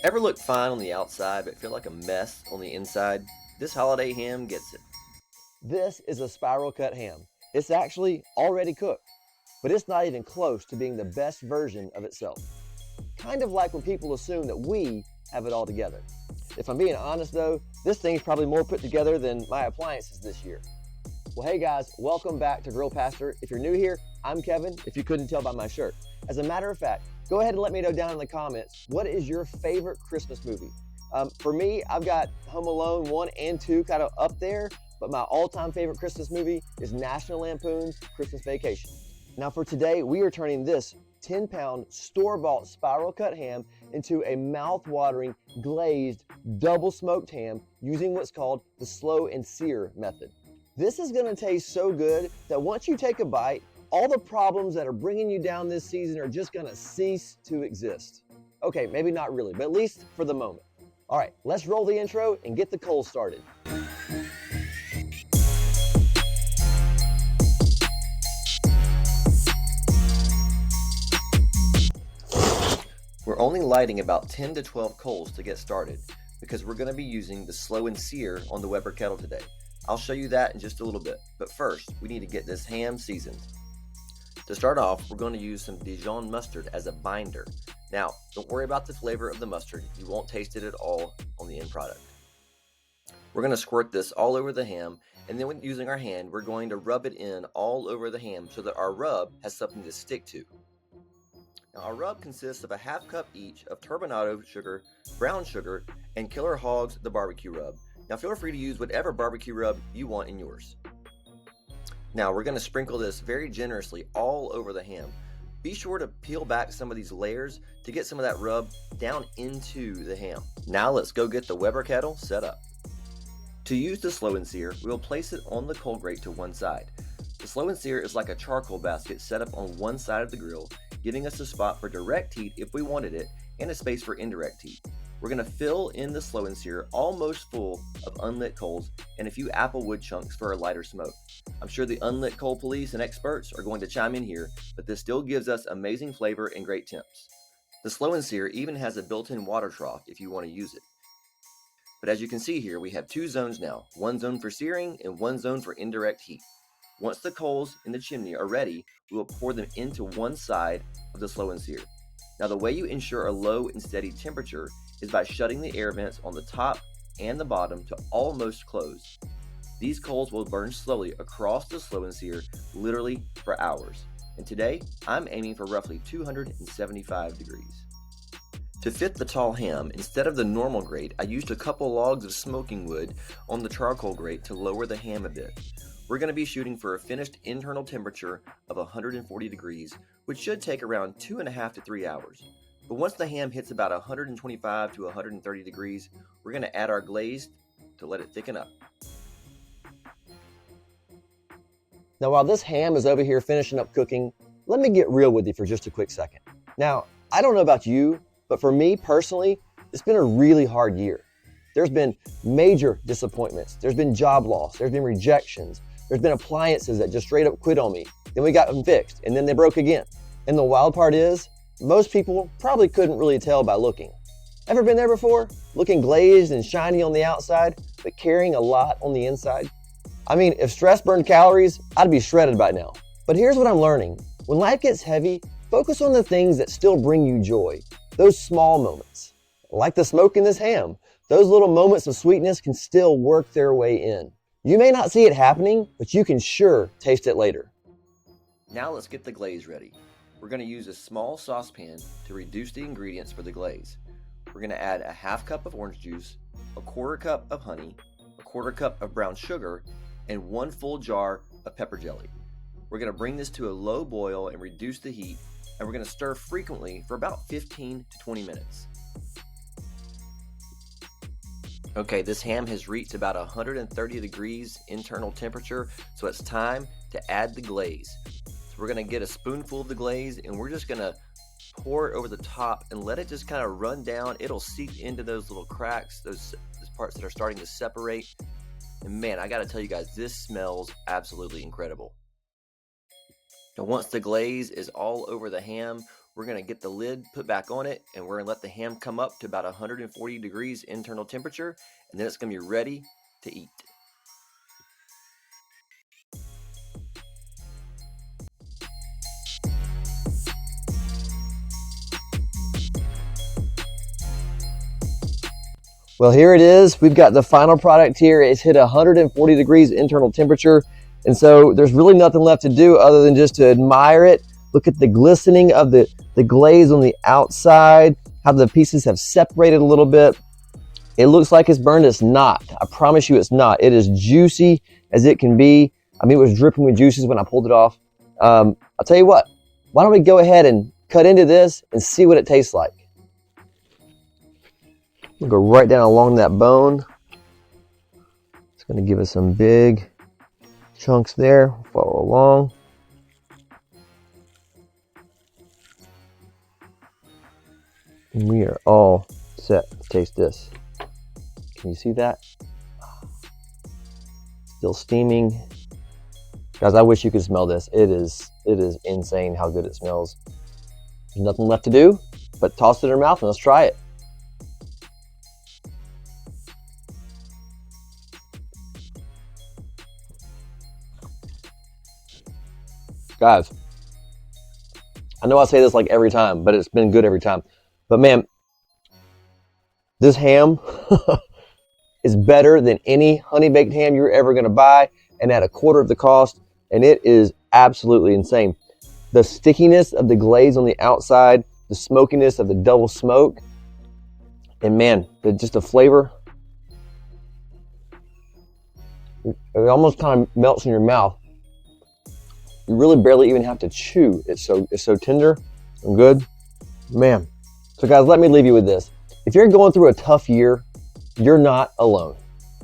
Ever look fine on the outside but feel like a mess on the inside? This holiday ham gets it. This is a spiral cut ham. It's actually already cooked, but it's not even close to being the best version of itself. Kind of like when people assume that we have it all together. If I'm being honest though, this thing's probably more put together than my appliances this year. Well, hey guys, welcome back to Grill Pastor. If you're new here, I'm Kevin, if you couldn't tell by my shirt. As a matter of fact, go ahead and let me know down in the comments, what is your favorite Christmas movie? For me, I've got Home Alone 1 and 2 kind of up there, but my all-time favorite Christmas movie is National Lampoon's Christmas Vacation. Now for today, we are turning this 10-pound store-bought spiral cut ham into a mouth-watering, glazed, double-smoked ham using what's called the slow and sear method. This is gonna taste so good that once you take a bite, all the problems that are bringing you down this season are just gonna cease to exist. Okay, maybe not really, but at least for the moment. All right, let's roll the intro and get the coals started. We're only lighting about 10 to 12 coals to get started because we're going to be using the slow and sear on the Weber kettle today. I'll show you that in just a little bit, but first we need to get this ham seasoned. To start off, we're going to use some Dijon mustard as a binder. Now, don't worry about the flavor of the mustard, you won't taste it at all on the end product. We're going to squirt this all over the ham, and then using our hand, we're going to rub it in all over the ham so that our rub has something to stick to. Now, our rub consists of a half cup each of turbinado sugar, brown sugar, and Killer Hogs the barbecue rub. Now feel free to use whatever barbecue rub you want in yours. Now we're going to sprinkle this very generously all over the ham. Be sure to peel back some of these layers to get some of that rub down into the ham. Now let's go get the Weber kettle set up. To use the slow and sear, we will place it on the coal grate to one side. The slow and sear is like a charcoal basket set up on one side of the grill, giving us a spot for direct heat if we wanted it, and a space for indirect heat. We're going to fill in the slow and sear almost full of unlit coals and a few apple wood chunks for a lighter smoke. I'm sure the unlit coal police and experts are going to chime in here, but this still gives us amazing flavor and great temps. The slow and sear even has a built-in water trough if you want to use it. But as you can see here, we have two zones now, one zone for searing and one zone for indirect heat. Once the coals in the chimney are ready, we will pour them into one side of the slow and sear. Now the way you ensure a low and steady temperature is by shutting the air vents on the top and the bottom to almost close. These coals will burn slowly across the slow and sear, literally for hours. And today, I'm aiming for roughly 275 degrees. To fit the tall ham, instead of the normal grate, I used a couple logs of smoking wood on the charcoal grate to lower the ham a bit. We're going to be shooting for a finished internal temperature of 140 degrees, which should take around 2.5 to 3 hours. But once the ham hits about 125 to 130 degrees, we're going to add our glaze to let it thicken up. Now while this ham is over here finishing up cooking, let me get real with you for just a quick second. Now, I don't know about you, but for me personally, it's been a really hard year. There's been major disappointments. There's been job loss. There's been rejections. There's been appliances that just straight up quit on me. Then we got them fixed, and then they broke again. And the wild part is, most people probably couldn't really tell by looking. Ever been there before? Looking glazed and shiny on the outside, but carrying a lot on the inside? I mean, if stress burned calories, I'd be shredded by now. But here's what I'm learning. When life gets heavy, focus on the things that still bring you joy. Those small moments. Like the smoke in this ham. Those little moments of sweetness can still work their way in. You may not see it happening, but you can sure taste it later. Now let's get the glaze ready. We're going to use a small saucepan to reduce the ingredients for the glaze. We're going to add a half cup of orange juice, a quarter cup of honey, a quarter cup of brown sugar, and 1 full jar of pepper jelly. We're going to bring this to a low boil and reduce the heat, and we're going to stir frequently for about 15 to 20 minutes. Okay, this ham has reached about 130 degrees internal temperature, so it's time to add the glaze. So we're going to get a spoonful of the glaze and we're just going to pour it over the top and let it just kind of run down. It'll seep into those little cracks, those parts that are starting to separate. And man, I got to tell you guys, this smells absolutely incredible. Now once the glaze is all over the ham, We're going to get the lid put back on it, and we're going to let the ham come up to about 140 degrees internal temperature, and then it's going to be ready to eat. Well, here it is. We've got the final product here. It's hit 140 degrees internal temperature. And so there's really nothing left to do other than just to admire it. Look at the glistening of the glaze on the outside, how the pieces have separated a little bit. It looks like it's burned. It's not. I promise you it's not. It is juicy as it can be. I mean, it was dripping with juices when I pulled it off. I'll tell you what, why don't we go ahead and cut into this and see what it tastes like. We'll go right down along that bone. It's going to give us some big chunks there. Follow along. And we are all set to taste this. Can you see that? Still steaming. Guys, I wish you could smell this. It is insane how good it smells. There's nothing left to do but toss it in our mouth and let's try it. Guys, I know I say this like every time, but it's been good every time. But man, this ham is better than any honey baked ham you're ever going to buy, and at a quarter of the cost, and it is absolutely insane. The stickiness of the glaze on the outside, the smokiness of the double smoke, and man, just the flavor, it almost kind of melts in your mouth. You really barely even have to chew. It's so tender and good. Man. So guys, let me leave you with this. If you're going through a tough year, you're not alone.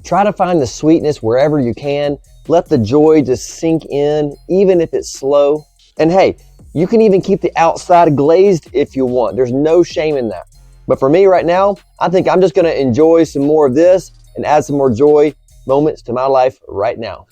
Try to find the sweetness wherever you can. Let the joy just sink in, even if it's slow. And hey, you can even keep the outside glazed if you want. There's no shame in that. But for me right now, I think I'm just gonna enjoy some more of this and add some more joy moments to my life right now.